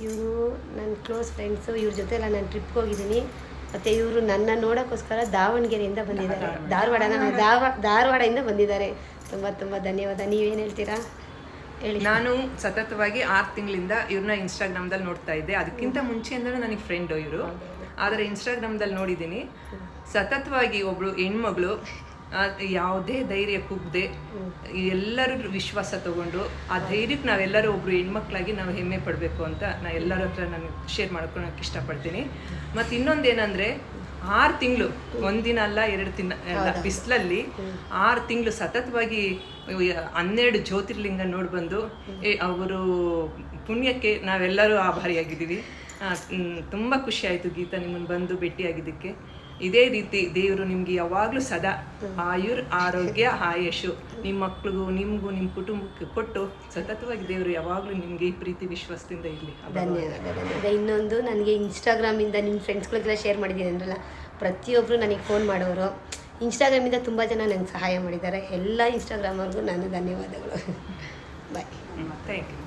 ಇವರು ನನ್ನ close friends. ಇವ್ರ ಜೊತೆ ಎಲ್ಲ ನಾನು ಟ್ರಿಪ್ಗೆ ಹೋಗಿದ್ದೀನಿ. ಮತ್ತು ಇವರು ನನ್ನ ನೋಡೋಕ್ಕೋಸ್ಕರ ದಾವಣಗೆರೆಯಿಂದ ಬಂದಿದ್ದಾರೆ. ಧಾರವಾಡದಿಂದ ಬಂದಿದ್ದಾರೆ. ತುಂಬ ತುಂಬ ಧನ್ಯವಾದ. ನೀವೇನು ಹೇಳ್ತೀರಾ ಹೇಳಿ. ನಾನು ಸತತವಾಗಿ 6 ತಿಂಗಳಿಂದ ಇವ್ರನ್ನ ಇನ್ಸ್ಟಾಗ್ರಾಮ್ದಲ್ಲಿ ನೋಡ್ತಾ ಇದ್ದೆ. ಅದಕ್ಕಿಂತ ಮುಂಚೆಯಿಂದಲೂ ನನಗೆ ಫ್ರೆಂಡು ಇವರು. ಆದರೆ ಇನ್ಸ್ಟಾಗ್ರಾಮ್ದಲ್ಲಿ ನೋಡಿದ್ದೀನಿ ಸತತವಾಗಿ ಒಬ್ಬಳು ಹೆಣ್ಮಗಳು ಯಾವುದೇ ಧೈರ್ಯ ಕುಗ್ದೆ ಎಲ್ಲರೂ ವಿಶ್ವಾಸ ತಗೊಂಡು ಆ ಧೈರ್ಯಕ್ಕೆ ನಾವೆಲ್ಲರೂ ಒಬ್ಬರು ಹೆಣ್ಮಕ್ಳಾಗಿ ನಾವು ಹೆಮ್ಮೆ ಪಡಬೇಕು ಅಂತ ನಾನು ಎಲ್ಲರ ಹತ್ರ ನಾನು ಶೇರ್ ಮಾಡ್ಕೊಳಕ್ಕೆ ಇಷ್ಟಪಡ್ತೀನಿ. ಮತ್ತು ಇನ್ನೊಂದೇನೆಂದರೆ 6 ತಿಂಗಳು, ಒಂದಿನ ಅಲ್ಲ 2 ದಿನ ಅಲ್ಲ, ಬಿಸಿಲಲ್ಲಿ 6 ತಿಂಗಳು ಸತತವಾಗಿ 12 ಜ್ಯೋತಿರ್ಲಿಂಗ ನೋಡಿಬಂದು ಅವರು ಪುಣ್ಯಕ್ಕೆ ನಾವೆಲ್ಲರೂ ಆಭಾರಿಯಾಗಿದ್ದೀವಿ. ತುಂಬ ಖುಷಿ ಆಯಿತು ಗೀತಾ ನಿಮ್ಮನ್ನು ಬಂದು ಭೇಟಿಯಾಗಿದ್ದಕ್ಕೆ. ಇದೇ ರೀತಿ ದೇವರು ನಿಮಗೆ ಯಾವಾಗಲೂ ಸದಾ ಆಯುರ್ ಆರೋಗ್ಯ ಆಯಸ್ಸು ನಿಮ್ಮ ಮಕ್ಳಿಗೂ ನಿಮಗೂ ನಿಮ್ಮ ಕುಟುಂಬಕ್ಕೆ ಕೊಟ್ಟು ಸತತವಾಗಿ ದೇವರು ಯಾವಾಗಲೂ ನಿಮಗೆ ಈ ಪ್ರೀತಿ ವಿಶ್ವಾಸದಿಂದ ಇರಲಿ. ಧನ್ಯವಾದ. ಇನ್ನೊಂದು, ನನಗೆ ಇನ್ಸ್ಟಾಗ್ರಾಮಿಂದ ನಿಮ್ಮ ಫ್ರೆಂಡ್ಸ್ಗಳಿಗೆಲ್ಲ ಶೇರ್ ಮಾಡಿದ್ದೀನಿ ಅಂದ್ರಲ್ಲ, ಪ್ರತಿಯೊಬ್ಬರು ನನಗೆ ಫೋನ್ ಮಾಡೋರು. ಇನ್ಸ್ಟಾಗ್ರಾಮಿಂದ ತುಂಬ ಜನ ನನಗೆ ಸಹಾಯ ಮಾಡಿದ್ದಾರೆ. ಎಲ್ಲ ಇನ್ಸ್ಟಾಗ್ರಾಮ್ ಅವ್ರಿಗೂ ನಾನು ಧನ್ಯವಾದಗಳು. ಬಾಯ್. Thank you.